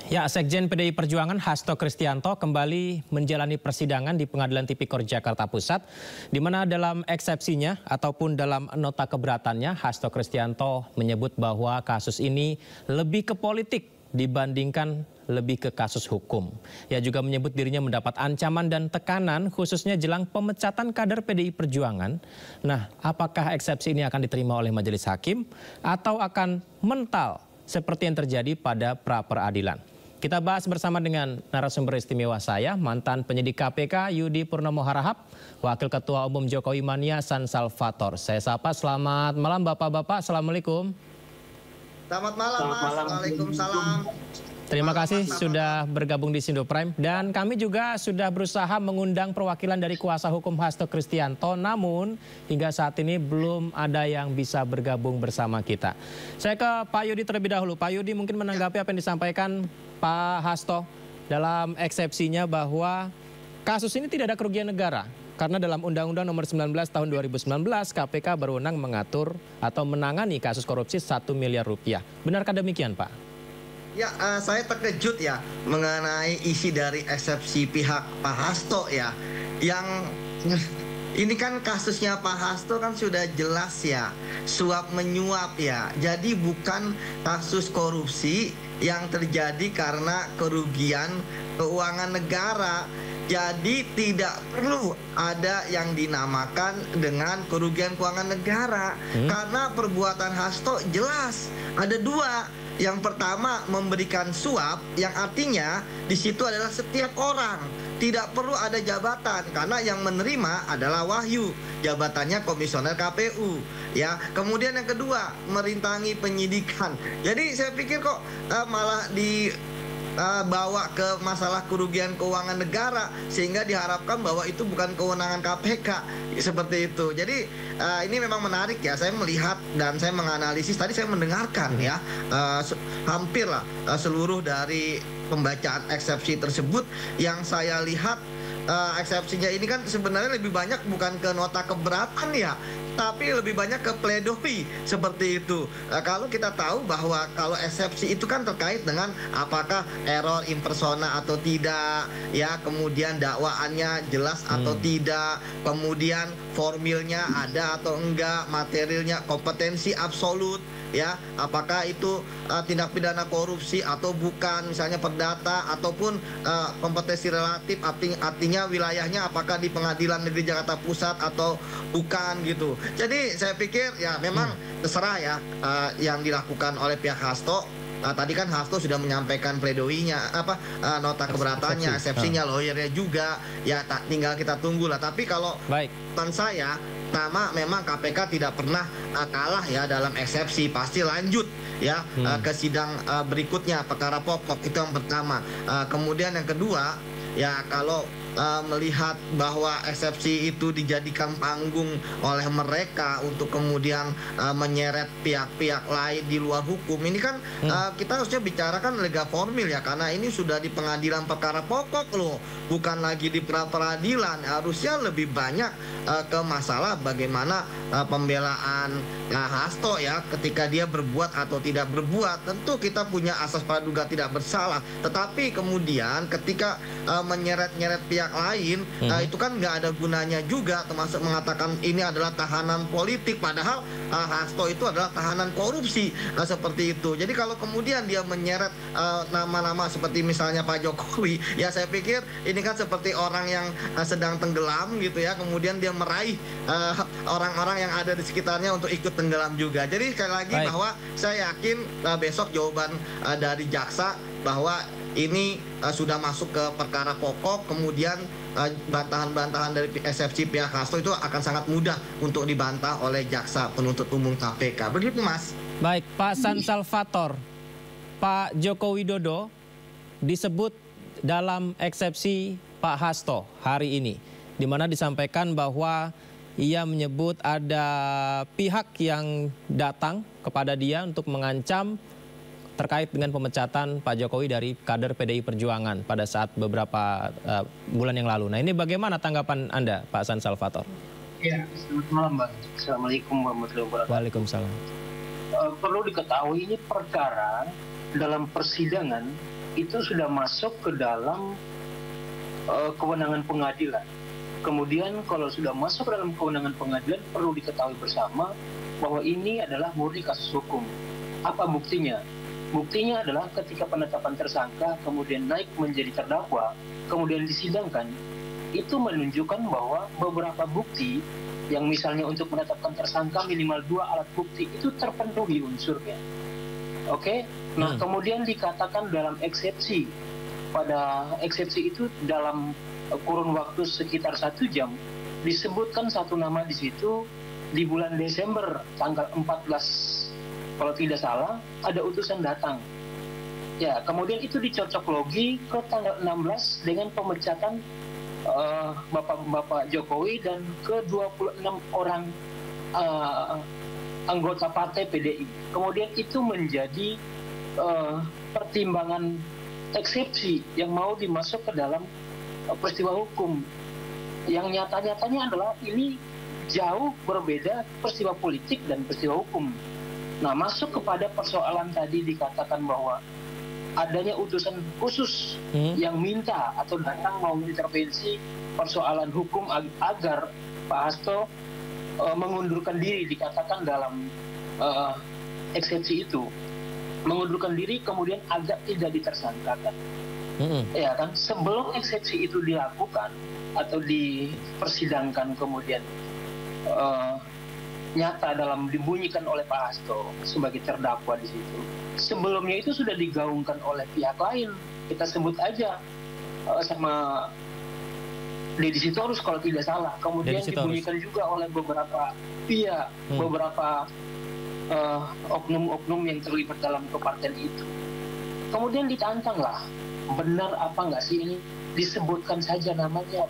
Ya, Sekjen PDI Perjuangan Hasto Kristianto kembali menjalani persidangan di Pengadilan Tipikor Jakarta Pusat, di mana dalam eksepsinya ataupun dalam nota keberatannya, Hasto Kristianto menyebut bahwa kasus ini lebih ke politik dibandingkan lebih ke kasus hukum. Ia juga menyebut dirinya mendapat ancaman dan tekanan khususnya jelang pemecatan kader PDI Perjuangan. Nah, apakah eksepsi ini akan diterima oleh majelis hakim atau akan mental seperti yang terjadi pada pra-peradilan? Kita bahas bersama dengan narasumber istimewa saya, mantan penyidik KPK Yudi Purnomo Harahap, Wakil Ketua Umum Jokowi Mania Hasan Salvator. Saya sapa, selamat malam Bapak-Bapak, Assalamualaikum. Selamat malam Mas, Waalaikumsalam. Terima kasih sudah bergabung di Sindo Prime. Dan kami juga sudah berusaha mengundang perwakilan dari kuasa hukum Hasto Kristianto, namun hingga saat ini belum ada yang bisa bergabung bersama kita. Saya ke Pak Yudi terlebih dahulu. Pak Yudi mungkin menanggapi apa yang disampaikan Pak Hasto dalam eksepsinya bahwa kasus ini tidak ada kerugian negara. Karena dalam Undang-Undang Nomor 19 Tahun 2019, KPK berwenang mengatur atau menangani kasus korupsi 1 miliar rupiah. Benarkah demikian, Pak? Ya, saya terkejut ya mengenai isi dari eksepsi pihak Pak Hasto ya. Yang ini kan kasusnya Pak Hasto kan sudah jelas ya, suap menyuap ya. Jadi bukan kasus korupsi yang terjadi karena kerugian keuangan negara. Jadi tidak perlu ada yang dinamakan dengan kerugian keuangan negara. Karena perbuatan Hasto jelas ada dua. Yang pertama memberikan suap, yang artinya di situ adalah setiap orang, tidak perlu ada jabatan karena yang menerima adalah Wahyu, jabatannya komisioner KPU. Ya, kemudian yang kedua merintangi penyidikan. Jadi saya pikir kok malah bawa ke masalah kerugian keuangan negara sehingga diharapkan bahwa itu bukan kewenangan KPK seperti itu. Jadi ini memang menarik ya, saya melihat dan saya menganalisis, tadi saya mendengarkan ya hampir lah seluruh dari pembacaan eksepsi tersebut. Yang saya lihat eksepsinya ini kan sebenarnya lebih banyak bukan ke nota keberatan ya, tapi lebih banyak ke pledoi seperti itu. Kalau kita tahu bahwa kalau eksepsi itu kan terkait dengan apakah error impersona atau tidak, ya, kemudian dakwaannya jelas atau tidak, kemudian formilnya ada atau enggak, materialnya, kompetensi absolut, ya, apakah itu tindak pidana korupsi atau bukan, misalnya perdata, ataupun kompetensi relatif, artinya wilayahnya apakah di Pengadilan Negeri Jakarta Pusat atau bukan gitu. Jadi saya pikir ya memang terserah ya yang dilakukan oleh pihak Hasto. Tadi kan Hasto sudah menyampaikan pledoinya, nota keberatannya, eksepsinya, lawyernya juga, ya tinggal kita tunggulah. Tapi kalau pesan saya, pertama memang KPK tidak pernah kalah ya dalam eksepsi, pasti lanjut ya ke sidang berikutnya, perkara pokok, itu yang pertama. Kemudian yang kedua ya, kalau melihat bahwa eksepsi itu dijadikan panggung oleh mereka untuk kemudian menyeret pihak-pihak lain di luar hukum, ini kan kita harusnya bicarakan lega formil ya, karena ini sudah di pengadilan perkara pokok loh, bukan lagi di pra-peradilan. Harusnya lebih banyak ke masalah bagaimana pembelaan Hasto ya, ketika dia berbuat atau tidak berbuat. Tentu kita punya asas praduga tidak bersalah, tetapi kemudian ketika menyeret-nyeret pihak lain, itu kan nggak ada gunanya juga, termasuk mengatakan ini adalah tahanan politik, padahal Hasto itu adalah tahanan korupsi, seperti itu. Jadi kalau kemudian dia menyeret nama-nama seperti misalnya Pak Jokowi, ya saya pikir ini kan seperti orang yang sedang tenggelam gitu ya, kemudian dia meraih orang-orang yang ada di sekitarnya untuk ikut tenggelam juga. Jadi sekali lagi bahwa saya yakin besok jawaban dari jaksa bahwa ini sudah masuk ke perkara pokok, kemudian bantahan-bantahan dari eksepsi pihak Hasto itu akan sangat mudah untuk dibantah oleh jaksa penuntut umum KPK. Begitu Mas. Baik, Pak Hasan Salvator, Pak Joko Widodo disebut dalam eksepsi Pak Hasto hari ini, di mana disampaikan bahwa ia menyebut ada pihak yang datang kepada dia untuk mengancam terkait dengan pemecatan Pak Jokowi dari kader PDI Perjuangan pada saat beberapa bulan yang lalu. Nah, ini bagaimana tanggapan Anda, Pak Hasan Salvator? Ya, selamat malam, Bang. Assalamualaikum warahmatullahi wabarakatuh. Waalaikumsalam. Perlu diketahui ini perkara dalam persidangan itu sudah masuk ke dalam kewenangan pengadilan. Kemudian kalau sudah masuk ke dalam kewenangan pengadilan, perlu diketahui bersama bahwa ini adalah murni kasus hukum. Apa buktinya? Buktinya adalah ketika penetapan tersangka kemudian naik menjadi terdakwa, kemudian disidangkan, itu menunjukkan bahwa beberapa bukti yang misalnya untuk menetapkan tersangka minimal 2 alat bukti itu terpenuhi unsurnya. Oke? Nah, kemudian dikatakan dalam eksepsi. Pada eksepsi itu dalam kurun waktu sekitar 1 jam disebutkan satu nama di situ di bulan Desember tanggal 14 kalau tidak salah ada utusan datang. Ya, kemudian itu dicocok logi ke tanggal 16 dengan pemecatan Bapak Jokowi dan ke 26 orang anggota partai PDI. Kemudian itu menjadi pertimbangan eksepsi yang mau dimasuk ke dalam peristiwa hukum. Yang nyata-nyatanya adalah ini jauh berbeda peristiwa politik dan peristiwa hukum. Nah, masuk kepada persoalan tadi dikatakan bahwa adanya utusan khusus yang minta atau datang mau intervensi persoalan hukum agar Pak Hasto mengundurkan diri, dikatakan dalam eksepsi itu. Mengundurkan diri kemudian agak tidak ditersangkakan. Ya kan, sebelum eksepsi itu dilakukan atau dipersidangkan kemudian nyata dalam dibunyikan oleh Pak Hasto sebagai terdakwa di situ. Sebelumnya itu sudah digaungkan oleh pihak lain. Kita sebut aja sama Deddy Sitorus kalau tidak salah. Kemudian dibunyikan juga oleh beberapa pihak, beberapa oknum-oknum yang terlibat dalam kepartian itu. Kemudian ditantanglah, benar apa nggak sih ini? Disebutkan saja namanya.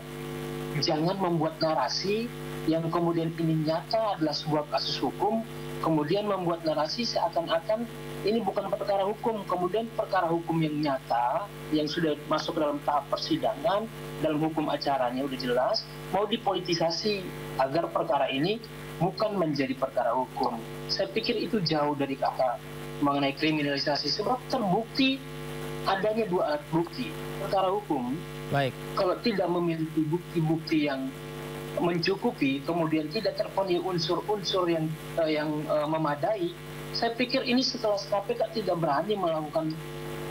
Jangan membuat narasi yang kemudian ini nyata adalah sebuah kasus hukum, kemudian membuat narasi seakan-akan ini bukan perkara hukum, kemudian perkara hukum yang nyata, yang sudah masuk dalam tahap persidangan, dalam hukum acaranya udah jelas, mau dipolitisasi agar perkara ini bukan menjadi perkara hukum. Saya pikir itu jauh dari kata mengenai kriminalisasi, sebab terbukti adanya 2 alat bukti. Perkara hukum, kalau tidak memiliki bukti-bukti yang mencukupi, kemudian tidak terpenuhi unsur-unsur yang memadai, saya pikir ini setelah KPK tidak berani melakukan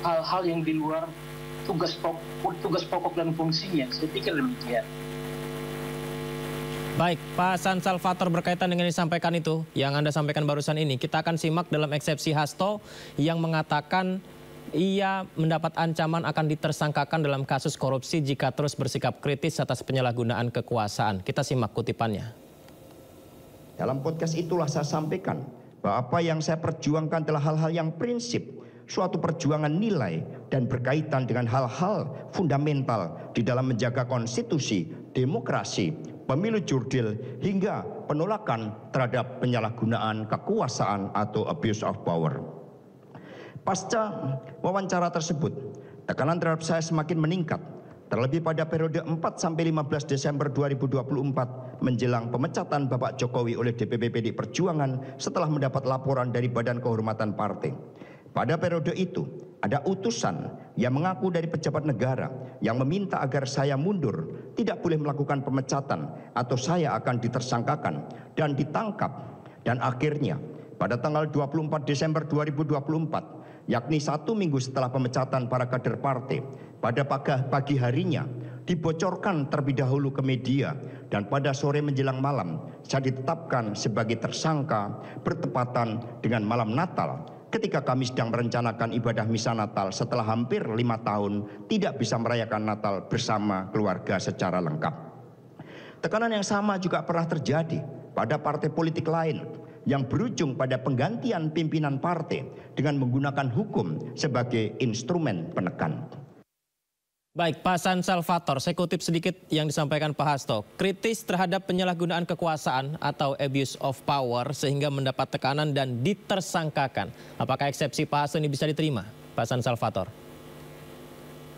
hal-hal yang di luar tugas pokok dan fungsinya. Saya pikir demikian. Baik, Pak Hasan Salvator, berkaitan dengan yang disampaikan itu, yang Anda sampaikan barusan ini, kita akan simak dalam eksepsi Hasto yang mengatakan ia mendapat ancaman akan ditersangkakan dalam kasus korupsi jika terus bersikap kritis atas penyalahgunaan kekuasaan. Kita simak kutipannya. Dalam podcast itulah saya sampaikan bahwa apa yang saya perjuangkan adalah hal-hal yang prinsip, suatu perjuangan nilai dan berkaitan dengan hal-hal fundamental di dalam menjaga konstitusi, demokrasi, pemilu jurdil, hingga penolakan terhadap penyalahgunaan kekuasaan atau abuse of power. Pasca wawancara tersebut, tekanan terhadap saya semakin meningkat, terlebih pada periode 4-15 Desember 2024 menjelang pemecatan Bapak Jokowi oleh DPP PDI Perjuangan setelah mendapat laporan dari Badan Kehormatan Partai. Pada periode itu, ada utusan yang mengaku dari pejabat negara yang meminta agar saya mundur, tidak boleh melakukan pemecatan atau saya akan ditersangkakan dan ditangkap. Dan akhirnya pada tanggal 24 Desember 2024, yakni 1 minggu setelah pemecatan para kader partai, pada pagi harinya dibocorkan terlebih dahulu ke media dan pada sore menjelang malam saya ditetapkan sebagai tersangka bertepatan dengan malam Natal ketika kami sedang merencanakan ibadah misa Natal setelah hampir 5 tahun tidak bisa merayakan Natal bersama keluarga secara lengkap. Tekanan yang sama juga pernah terjadi pada partai politik lain yang berujung pada penggantian pimpinan partai dengan menggunakan hukum sebagai instrumen penekan. Baik, Pak Hasan Salvator, saya kutip sedikit yang disampaikan Pak Hasto. Kritis terhadap penyalahgunaan kekuasaan atau abuse of power sehingga mendapat tekanan dan ditersangkakan. Apakah eksepsi Pak Hasto ini bisa diterima, Pak Hasan Salvator?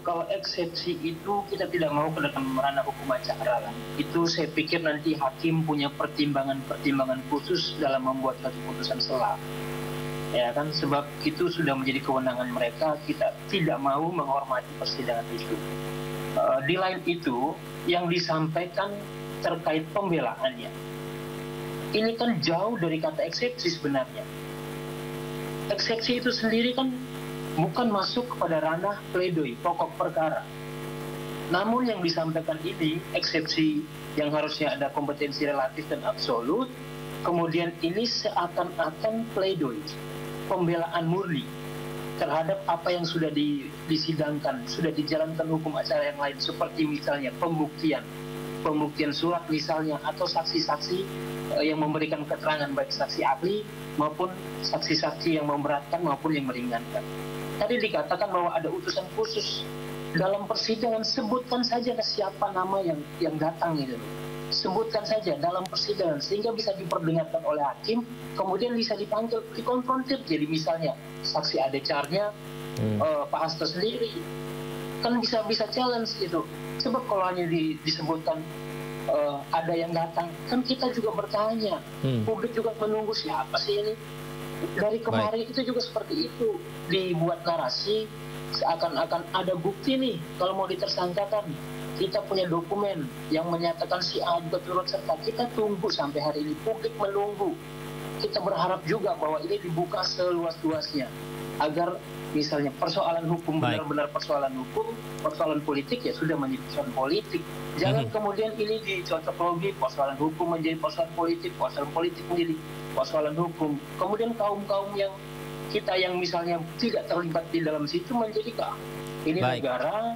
Kalau eksepsi itu kita tidak mau ke dalam ranah hukum acara. Itu saya pikir nanti hakim punya pertimbangan-pertimbangan khusus dalam membuat satu putusan sela. ya kan, sebab itu sudah menjadi kewenangan mereka, kita tidak mau menghormati persidangan itu. Di lain itu, yang disampaikan terkait pembelaannya, ini kan jauh dari kata eksepsi sebenarnya. Eksepsi itu sendiri kan bukan masuk kepada ranah pledoi, pokok perkara. Namun yang disampaikan ini, eksepsi yang harusnya ada kompetensi relatif dan absolut, kemudian ini seakan-akan pledoi, pembelaan murni terhadap apa yang sudah disidangkan, sudah dijalankan hukum acara yang lain, seperti misalnya pembuktian surat misalnya, atau saksi-saksi yang memberikan keterangan, baik saksi ahli maupun saksi-saksi yang memberatkan maupun yang meringankan. Tadi dikatakan bahwa ada utusan khusus dalam persidangan, sebutkan saja siapa nama yang datang itu. Sebutkan saja dalam persidangan sehingga bisa diperdengarkan oleh hakim, kemudian bisa dipanggil, dikonfrontir. Jadi misalnya saksi adecarnya Pak Hasto sendiri kan bisa challenge itu. Sebab kalau hanya disebutkan ada yang datang, kan kita juga bertanya, publik juga menunggu siapa sih ini. Dari kemarin itu juga seperti itu, dibuat narasi seakan-akan ada bukti nih kalau mau ditersangkakan. Kita punya dokumen yang menyatakan si A juga turut serta. Kita tunggu sampai hari ini, publik menunggu. Kita berharap juga bahwa ini dibuka seluas-luasnya, agar misalnya persoalan hukum benar-benar persoalan hukum, persoalan politik ya sudah menjadi persoalan politik. Jangan kemudian ini dicocok logi, persoalan hukum menjadi persoalan politik menjadi persoalan hukum. Kemudian kaum-kaum yang kita yang misalnya tidak terlibat di dalam situ menjadi ini negara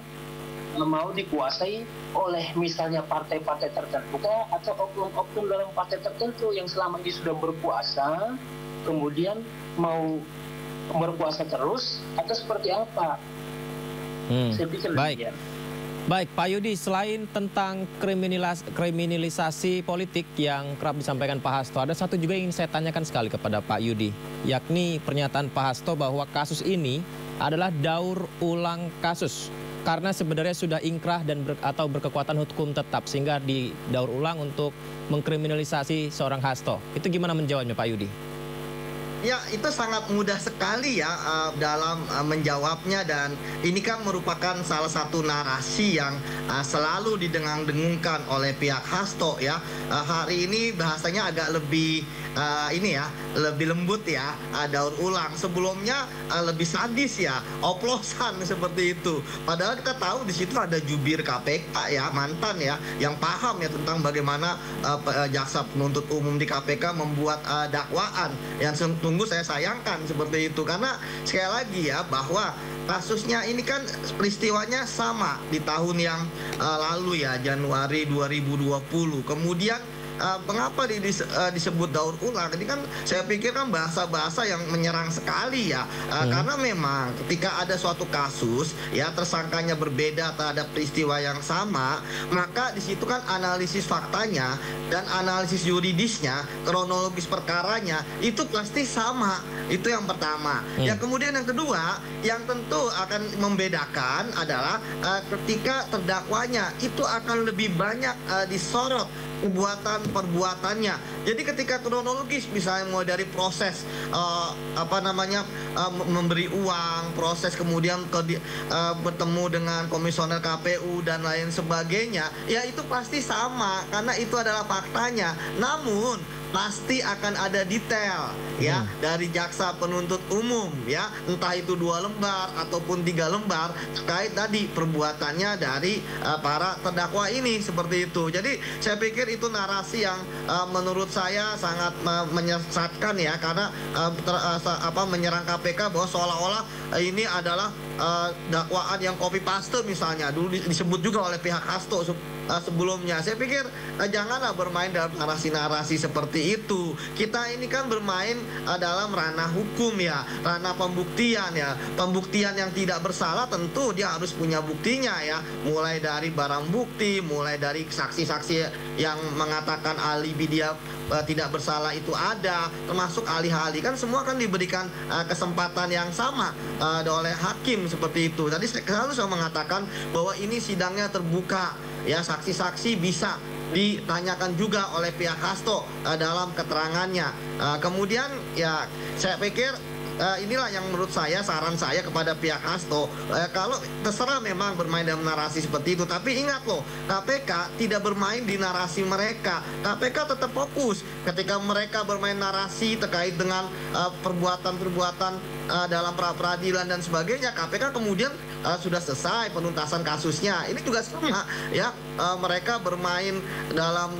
mau dikuasai oleh misalnya partai-partai tertentu atau oknum-oknum dalam partai tertentu yang selama ini sudah berkuasa, kemudian mau berkuasa terus atau seperti apa? Saya pikir demikian. Baik, Pak Yudi, selain tentang kriminalisasi politik yang kerap disampaikan Pak Hasto, ada satu juga yang ingin saya tanyakan sekali kepada Pak Yudi, yakni pernyataan Pak Hasto bahwa kasus ini adalah daur ulang kasus. Karena sebenarnya sudah ingkrah dan atau berkekuatan hukum tetap, sehingga didaur ulang untuk mengkriminalisasi seorang Hasto. Itu gimana menjawabnya Pak Yudi? Ya, itu sangat mudah sekali ya dalam menjawabnya, dan ini kan merupakan salah satu narasi yang selalu didengung-dengungkan oleh pihak Hasto ya. Hari ini bahasanya agak lebih lebih lembut ya, daur ulang. Sebelumnya lebih sadis ya, oplosan seperti itu. Padahal kita tahu di situ ada jubir KPK ya, mantan ya, yang paham ya tentang bagaimana jaksa penuntut umum di KPK membuat dakwaan yang sungguh saya sayangkan seperti itu. Karena sekali lagi ya, bahwa kasusnya ini kan peristiwanya sama di tahun yang lalu ya, Januari 2020. Kemudian mengapa disebut daur ulang? Ini kan saya pikir kan bahasa-bahasa yang menyerang sekali ya. Karena memang ketika ada suatu kasus ya, tersangkanya berbeda terhadap peristiwa yang sama, maka di situ kan analisis faktanya dan analisis yuridisnya, kronologis perkaranya itu pasti sama. Itu yang pertama. Ya, kemudian yang kedua yang tentu akan membedakan adalah ketika terdakwanya itu akan lebih banyak disorot perbuatannya. Jadi ketika kronologis, misalnya mulai dari proses memberi uang, proses kemudian bertemu dengan komisioner KPU dan lain sebagainya, ya itu pasti sama karena itu adalah faktanya. Namun pasti akan ada detail ya dari jaksa penuntut umum ya, entah itu 2 lembar ataupun 3 lembar terkait tadi perbuatannya dari para terdakwa ini, seperti itu. Jadi saya pikir itu narasi yang menurut saya sangat menyesatkan ya, karena menyerang KPK bahwa seolah-olah ini adalah dakwaan yang copy paste misalnya. Dulu disebut juga oleh pihak Hasto sebelumnya. Saya pikir janganlah bermain dalam narasi-narasi seperti itu. Kita ini kan bermain dalam ranah hukum ya, ranah pembuktian ya. Pembuktian yang tidak bersalah tentu dia harus punya buktinya ya. Mulai dari barang bukti, mulai dari saksi-saksi yang mengatakan alibi dia tidak bersalah itu ada, termasuk ahli-ahli, kan semua kan diberikan kesempatan yang sama oleh hakim seperti itu. Tadi selalu saya mengatakan bahwa ini sidangnya terbuka ya, saksi-saksi bisa ditanyakan juga oleh pihak Hasto dalam keterangannya. Kemudian ya saya pikir inilah yang menurut saya, saran saya kepada pihak Hasto, kalau terserah memang bermain dalam narasi seperti itu, tapi ingat loh, KPK tidak bermain di narasi mereka. KPK tetap fokus ketika mereka bermain narasi terkait dengan perbuatan-perbuatan dalam peradilan dan sebagainya. KPK kemudian sudah selesai penuntasan kasusnya. Ini juga sama ya, mereka bermain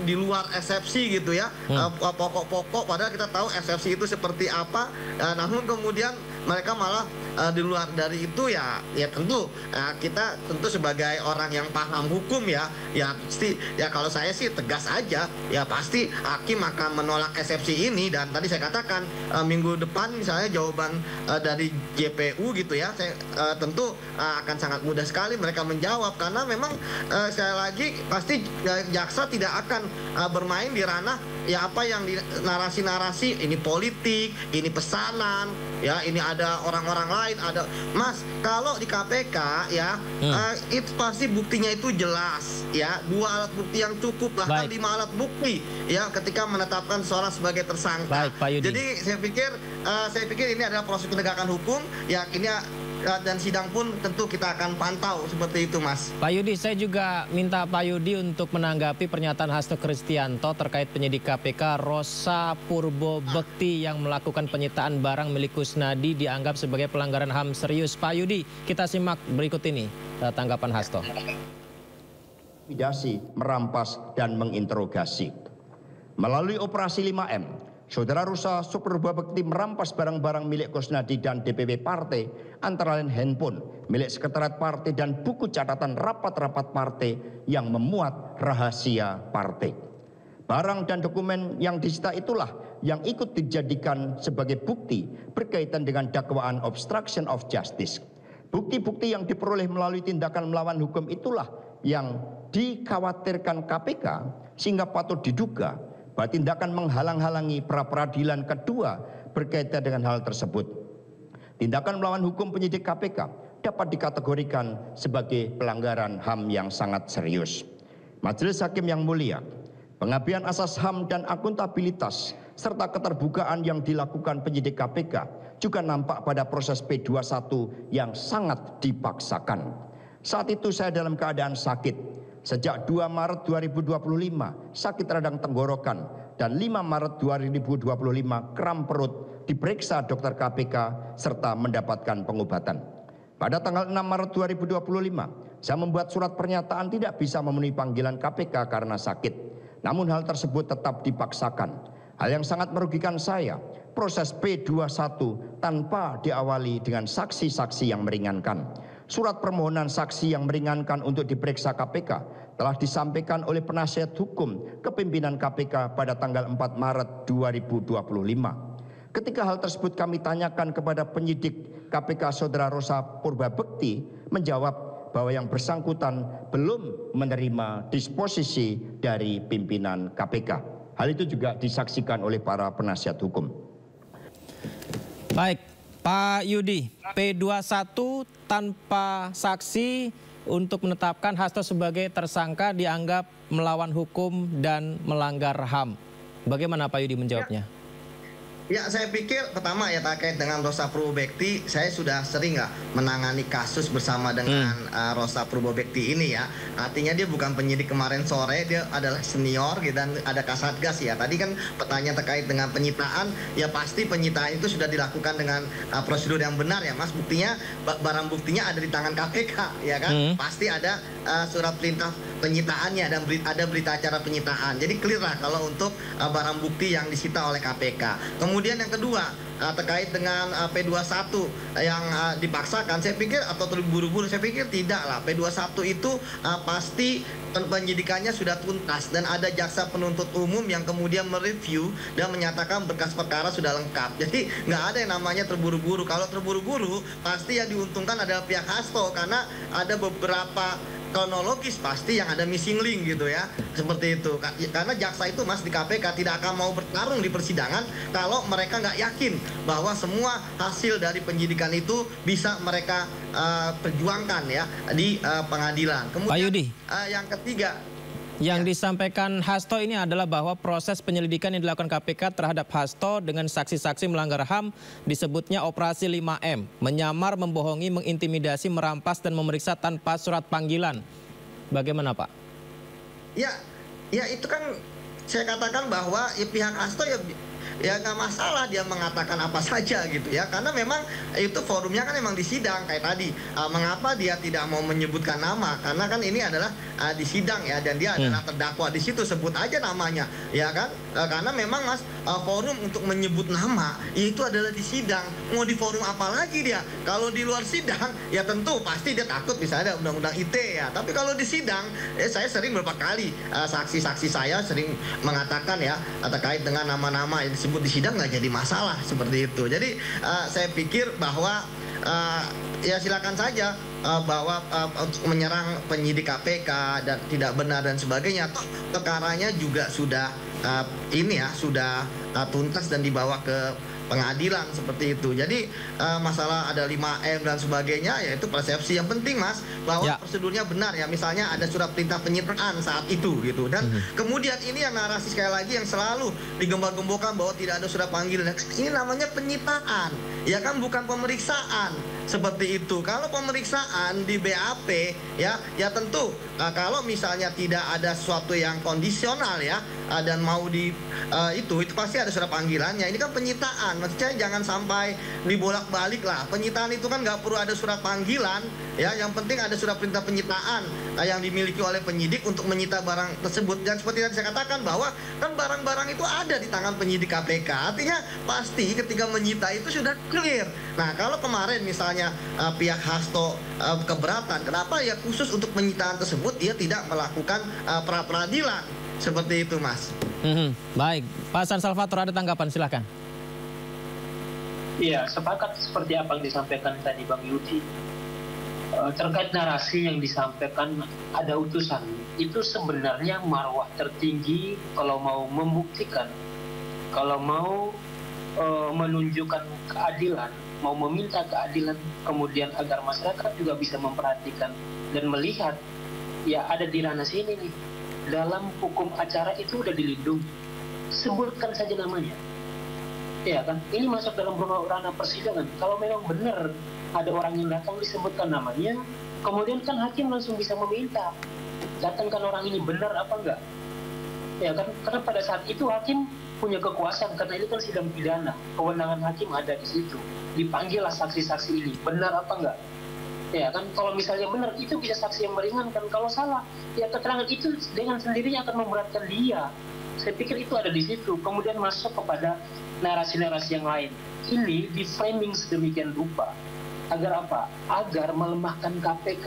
di luar eksepsi gitu ya, pokok-pokok, padahal kita tahu eksepsi itu seperti apa, namun kemudian mereka malah di luar dari itu ya tentu kita tentu sebagai orang yang paham hukum ya pasti ya, kalau saya sih tegas aja ya, pasti hakim akan menolak eksepsi ini. Dan tadi saya katakan minggu depan misalnya jawaban dari JPU gitu ya, saya tentu akan sangat mudah sekali mereka menjawab, karena memang sekali lagi pasti jaksa tidak akan bermain di ranah ya apa yang di narasi-narasi ini politik, ini pesanan ya, ini ada orang-orang lain, ada Mas. Kalau di KPK ya itu pasti buktinya itu jelas ya, 2 alat bukti yang cukup, bahkan 5 alat bukti ya ketika menetapkan seorang sebagai tersangka. Baik, Pak Yudi. Jadi saya pikir ini adalah proses penegakan hukum ya, ini dan sidang pun tentu kita akan pantau seperti itu, Mas. Pak Yudi, saya juga minta Pak Yudi untuk menanggapi pernyataan Hasto Kristianto terkait penyidik KPK Rosa Purbobekti yang melakukan penyitaan barang milik Kusnadi dianggap sebagai pelanggaran HAM serius. Pak Yudi, kita simak berikut ini tanggapan Hasto. Intimidasi, merampas, dan menginterogasi. Melalui operasi 5M, Saudara Rosa Purbobekti merampas barang-barang milik Kusnadi dan DPW partai, antara lain handphone milik sekretariat partai dan buku catatan rapat-rapat partai yang memuat rahasia partai. Barang dan dokumen yang disita itulah yang ikut dijadikan sebagai bukti berkaitan dengan dakwaan obstruction of justice. Bukti-bukti yang diperoleh melalui tindakan melawan hukum itulah yang dikhawatirkan KPK, sehingga patut diduga bahwa tindakan menghalang-halangi pra-peradilan kedua berkaitan dengan hal tersebut. Tindakan melawan hukum penyidik KPK dapat dikategorikan sebagai pelanggaran HAM yang sangat serius. Majelis Hakim yang mulia, pengabaian asas HAM dan akuntabilitas serta keterbukaan yang dilakukan penyidik KPK juga nampak pada proses P21 yang sangat dipaksakan. Saat itu saya dalam keadaan sakit. Sejak 2 Maret 2025 sakit radang tenggorokan, dan 5 Maret 2025 kram perut, diperiksa dokter KPK serta mendapatkan pengobatan. Pada tanggal 6 Maret 2025 saya membuat surat pernyataan tidak bisa memenuhi panggilan KPK karena sakit. Namun hal tersebut tetap dipaksakan. Hal yang sangat merugikan saya, proses P21 tanpa diawali dengan saksi-saksi yang meringankan. Surat permohonan saksi yang meringankan untuk diperiksa KPK telah disampaikan oleh penasihat hukum ke pimpinan KPK pada tanggal 4 Maret 2025. Ketika hal tersebut kami tanyakan kepada penyidik KPK Saudara Rosa Purbobekti, menjawab bahwa yang bersangkutan belum menerima disposisi dari pimpinan KPK. Hal itu juga disaksikan oleh para penasihat hukum. Baik, Pak Yudi, P21 tanpa saksi untuk menetapkan Hasto sebagai tersangka dianggap melawan hukum dan melanggar HAM. Bagaimana Pak Yudi menjawabnya? Ya, saya pikir pertama ya terkait dengan Rosa Purbobekti, saya sudah sering menangani kasus bersama dengan Rosa Purbobekti ini ya. Artinya dia bukan penyidik kemarin sore, dia adalah senior gitu, dan ada Kasatgas ya. Tadi kan pertanyaan terkait dengan penyitaan, ya pasti penyitaan itu sudah dilakukan dengan prosedur yang benar ya Mas. Buktinya, barang buktinya ada di tangan KPK ya kan. Pasti ada surat perintah penyitaannya dan ada berita acara penyitaan. Jadi clear lah kalau untuk barang bukti yang disita oleh KPK. Kemudian yang kedua terkait dengan P21 yang dipaksakan, saya pikir atau terburu-buru, saya pikir tidak lah. P21 itu pasti penyidikannya sudah tuntas dan ada jaksa penuntut umum yang kemudian mereview dan menyatakan berkas perkara sudah lengkap. Jadi nggak ada yang namanya terburu-buru. Kalau terburu-buru pasti yang diuntungkan adalah pihak Hasto, karena ada beberapa kronologis pasti yang ada missing link gitu ya, seperti itu. Karena jaksa itu Mas di KPK tidak akan mau bertarung di persidangan kalau mereka nggak yakin bahwa semua hasil dari penyidikan itu bisa mereka perjuangkan ya di pengadilan. Kemudian Pak Yudi, yang ketiga, Yang disampaikan Hasto ini adalah bahwa proses penyelidikan yang dilakukan KPK terhadap Hasto dengan saksi-saksi melanggar HAM disebutnya operasi 5M, menyamar, membohongi, mengintimidasi, merampas dan memeriksa tanpa surat panggilan. Bagaimana Pak? Ya itu kan saya katakan bahwa ya, pihak Hasto ya nggak masalah dia mengatakan apa saja gitu ya, karena memang itu forumnya kan memang di sidang kayak tadi. Mengapa dia tidak mau menyebutkan nama? Karena kan ini adalah di sidang ya, dan dia adalah terdakwa di situ, sebut aja namanya ya kan, karena memang Mas forum untuk menyebut nama itu adalah di sidang. Mau di forum apa lagi dia? Kalau di luar sidang ya tentu pasti dia takut misalnya ada undang-undang ITE ya, tapi kalau di sidang saya sering beberapa kali saksi-saksi saya sering mengatakan ya terkait dengan nama-nama yang disebut di sidang nggak jadi masalah seperti itu. Jadi saya pikir bahwa ya silakan saja bahwa untuk menyerang penyidik KPK dan tidak benar dan sebagainya. Toh perkaranya juga sudah sudah tuntas dan dibawa ke pengadilan seperti itu. Jadi masalah ada 5M dan sebagainya ya itu persepsi. Yang penting Mas bahwa prosedurnya benar ya. Misalnya ada surat perintah penyitaan saat itu gitu. Dan kemudian ini yang narasi sekali lagi yang selalu digembar-gemborkan bahwa tidak ada surat panggilan. Ini namanya penyitaan. Ya kan bukan pemeriksaan. Seperti itu. Kalau pemeriksaan di BAP ya tentu kalau misalnya tidak ada sesuatu yang kondisional ya dan mau itu pasti ada surat panggilannya. Ini kan penyitaan. Maksudnya jangan sampai dibolak-balik lah. Penyitaan itu kan nggak perlu ada surat panggilan ya. Yang penting ada surat perintah penyitaan yang dimiliki oleh penyidik untuk menyita barang tersebut. Dan seperti yang saya katakan bahwa kan barang-barang itu ada di tangan penyidik KPK. Artinya pasti ketika menyita itu sudah clear. Nah kalau kemarin misalnya pihak Hasto keberatan, kenapa ya khusus untuk penyitaan tersebut dia tidak melakukan pra-peradilan seperti itu Mas. Baik, Pak Hasan Salvator ada tanggapan, silakan. Iya, sepakat seperti apa yang disampaikan tadi Bang Yudi. Terkait narasi yang disampaikan ada utusan, itu sebenarnya marwah tertinggi kalau mau membuktikan, kalau mau menunjukkan keadilan, mau meminta keadilan, kemudian agar masyarakat juga bisa memperhatikan dan melihat, ya ada di ranah sini nih, dalam hukum acara itu udah dilindungi, sebutkan saja namanya. Ya kan, ini masuk dalam ranah persidangan. Kalau memang benar ada orang yang datang disebutkan namanya, kemudian kan hakim langsung bisa meminta, datangkan orang ini benar apa enggak. Ya kan, karena pada saat itu hakim punya kekuasaan, karena ini kan sidang pidana, kewenangan hakim ada di situ. Dipanggillah saksi-saksi ini, benar apa enggak. Ya kan, kalau misalnya benar itu bisa saksi yang meringankan, kalau salah ya keterangan itu dengan sendirinya akan memberatkan dia. Saya pikir itu ada di situ. Kemudian masuk kepada narasi-narasi yang lain. Ini di framing sedemikian rupa agar apa? Agar melemahkan KPK.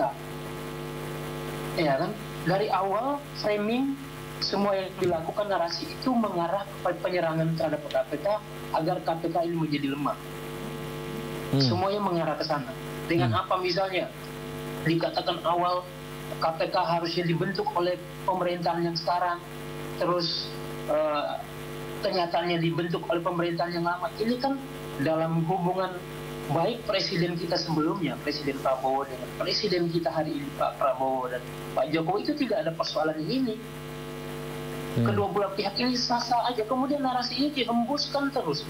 Ya kan, dari awal framing semua yang dilakukan narasi itu mengarah kepada penyerangan terhadap KPK agar KPK ini menjadi lemah. Semuanya mengarah ke sana. Dengan apa misalnya? Dikatakan awal KPK harusnya dibentuk oleh pemerintahan yang sekarang, terus kenyataannya dibentuk oleh pemerintahan yang lama. Ini kan dalam hubungan baik presiden kita sebelumnya, Presiden Prabowo dengan presiden kita hari ini Pak Prabowo dan Pak Jokowi, itu tidak ada persoalan yang ini. Kedua belah pihak ini sah-sah aja. Kemudian narasi ini dihembuskan terus.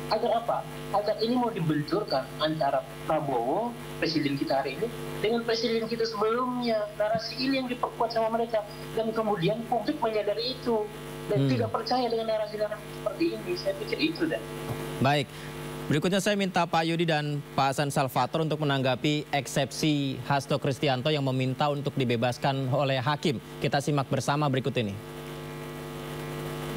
Agar apa? Agar ini mau dibenturkan antara Prabowo, presiden kita hari ini, dengan presiden kita sebelumnya. Narasi ini yang diperkuat sama mereka. Dan kemudian publik menyadari itu. Dan tidak percaya dengan narasi-narasi seperti ini. Saya pikir itu dah. Baik. Berikutnya saya minta Pak Yudi dan Pak Hasan Salvator untuk menanggapi eksepsi Hasto Kristianto yang meminta untuk dibebaskan oleh hakim. Kita simak bersama berikut ini.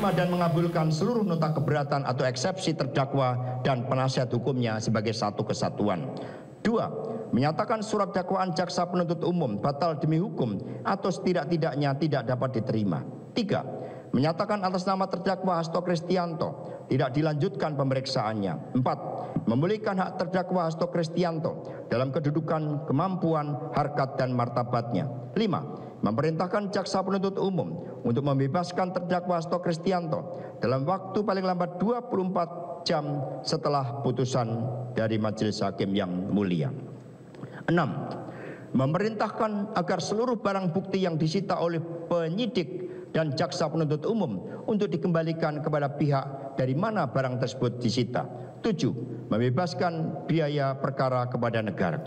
Dan mengabulkan seluruh nota keberatan atau eksepsi terdakwa dan penasihat hukumnya sebagai satu kesatuan. 2. Menyatakan surat dakwaan jaksa penuntut umum batal demi hukum atau setidak-tidaknya tidak dapat diterima. 3. Menyatakan atas nama terdakwa Hasto Kristianto tidak dilanjutkan pemeriksaannya. 4. Memulihkan hak terdakwa Hasto Kristianto dalam kedudukan, kemampuan, harkat dan martabatnya. 5. Memerintahkan jaksa penuntut umum untuk membebaskan terdakwa Hasto Kristianto dalam waktu paling lambat 24 jam setelah putusan dari majelis hakim yang mulia. 6. Memerintahkan agar seluruh barang bukti yang disita oleh penyidik dan jaksa penuntut umum untuk dikembalikan kepada pihak dari mana barang tersebut disita. 7. Membebaskan biaya perkara kepada negara.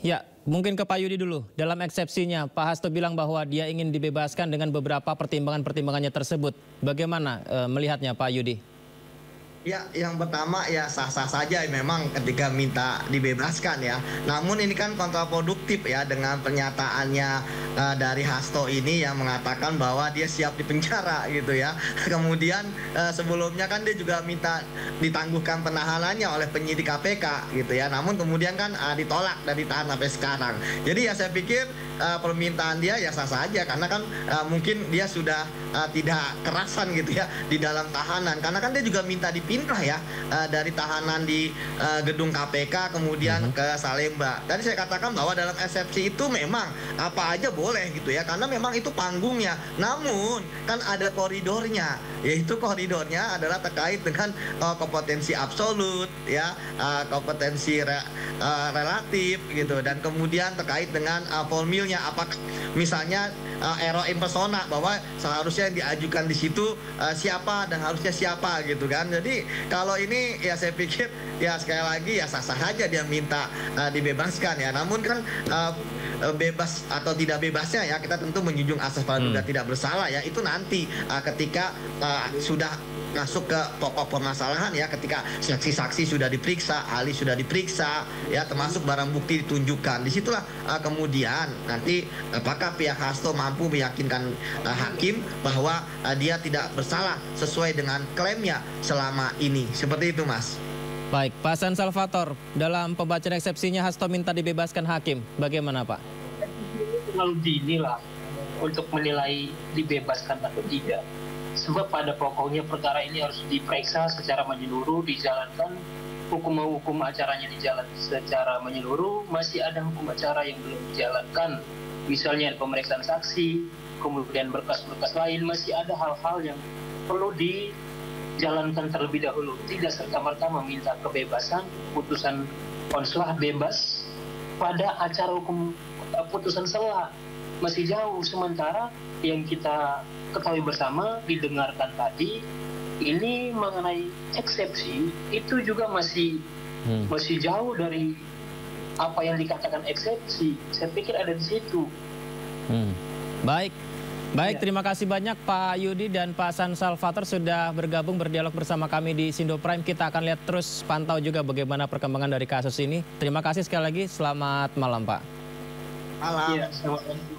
Ya, mungkin ke Pak Yudi dulu. Dalam eksepsinya, Pak Hasto bilang bahwa dia ingin dibebaskan dengan beberapa pertimbangan-pertimbangannya tersebut. Bagaimana melihatnya Pak Yudi? Ya, yang pertama ya sah-sah saja memang ketika minta dibebaskan ya. Namun ini kan kontraproduktif ya dengan pernyataannya dari Hasto ini yang mengatakan bahwa dia siap dipenjara gitu ya. Kemudian sebelumnya kan dia juga minta ditangguhkan penahanannya oleh penyidik KPK gitu ya. Namun kemudian kan ditolak dan ditahan sampai sekarang. Jadi ya saya pikir permintaan dia ya sah saja karena kan mungkin dia sudah tidak kerasan gitu ya di dalam tahanan, karena kan dia juga minta dipindah ya dari tahanan di gedung KPK kemudian ke Salemba. Tadi saya katakan bahwa dalam eksepsi itu memang apa aja boleh gitu ya, karena memang itu panggungnya. Namun kan ada koridornya, yaitu koridornya adalah terkait dengan kompetensi absolut ya, kompetensi relatif gitu, dan kemudian terkait dengan formilnya, apakah misalnya ero in persona, bahwa seharusnya yang diajukan di situ siapa dan harusnya siapa gitu kan. Jadi kalau ini ya saya pikir ya sekali lagi ya sah-sah saja dia minta dibebaskan ya. Namun kan bebas atau tidak bebasnya ya kita tentu menjunjung asas praduga tidak bersalah ya, itu nanti ketika sudah masuk ke pokok permasalahan ya, ketika saksi-saksi sudah diperiksa, ahli sudah diperiksa ya, termasuk barang bukti ditunjukkan. Disitulah kemudian nanti apakah pihak Hasto mampu meyakinkan hakim bahwa dia tidak bersalah sesuai dengan klaimnya selama ini. Seperti itu, Mas. Baik, Pak Hasan Salvator, dalam pembacaan eksepsinya Hasto minta dibebaskan hakim. Bagaimana, Pak? Terlalu dini lah untuk menilai dibebaskan atau tidak. Sebab pada pokoknya perkara ini harus diperiksa secara menyeluruh, dijalankan hukum acaranya dijalankan secara menyeluruh. Masih ada hukum acara yang belum dijalankan, misalnya pemeriksaan saksi, kemudian berkas-berkas lain. Masih ada hal-hal yang perlu dijalankan terlebih dahulu. Tidak serta-merta meminta kebebasan, putusan konslah bebas pada acara hukum putusan sela. Masih jauh, sementara yang kita ketahui bersama didengarkan tadi ini mengenai eksepsi itu juga masih jauh dari apa yang dikatakan eksepsi. Saya pikir ada di situ. Baik, terima kasih banyak Pak Yudi dan Pak Hasan Salvator sudah bergabung berdialog bersama kami di Sindo Prime. Kita akan lihat terus, pantau juga bagaimana perkembangan dari kasus ini. Terima kasih sekali lagi, selamat malam Pak. Malam. Ya, selamat malam.